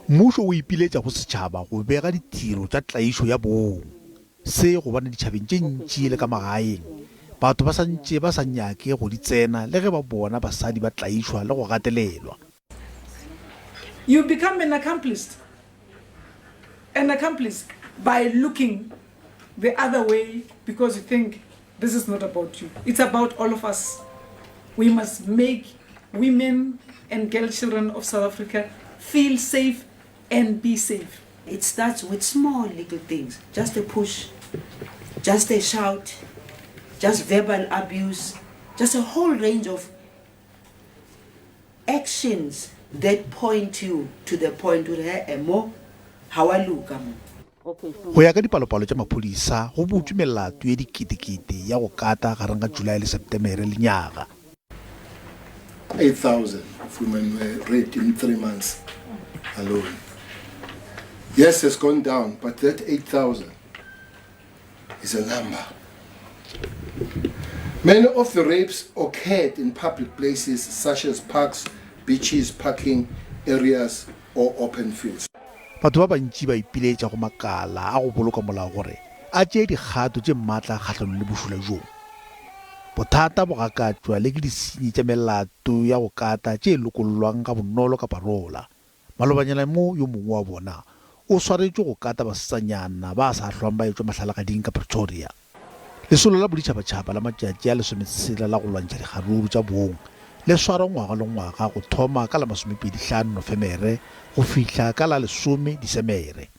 Mmuso o ipiletsa go setshaba go bega ditiro tsa tlaiso ya bong. Se gobane ditšhabeng tše ntši le ka magaeng. Batho ba santše ba sa nyake go di tsena le ge ba bona basadi ba tlaiswa le go gatelelwa. You become an accomplice by looking the other way because you think this is not about you. It's about all of us. We must make women and girl children of South Africa feel safe and be safe. It starts with small little things, just a push, just a shout, just verbal abuse, just a whole range of actions that point you to the point where mo hawaluka mo. Go ya ka dipalopalo tša maphodisa go butswe melato e diketekete ya go kata gareng ga Julae le Septemere lenyaga. 8,000 of women were raped in 3 months alone. Yes, it's gone down, but that 8,000 is a number. Many of the rapes occurred in public places such as parks, beaches, parking areas, or open fields. Batho ba bantši ba ipiletša go makala a go boloka molao gore a tšee dikgato tše maatla kgahlano le bošula joo. Bothata bo gakatšwa le ke disenyi tša melato ya go kata tše lokollwang ka bonolo ka parola. Malobanyana mo yo mongwe wa bona o swaretšwe go kata basetsanyana ba sa hlwang ba etšwa mahlalagading ka Pretoria. Lesolo la boditšhabatšhaba la Matsatsi a Lesometshela la go lwantšha dikgaruru tša bong le swara ngwaga le ngwaga go thoma ka la 25 Nofemere go fihla ka la 10 Disemere.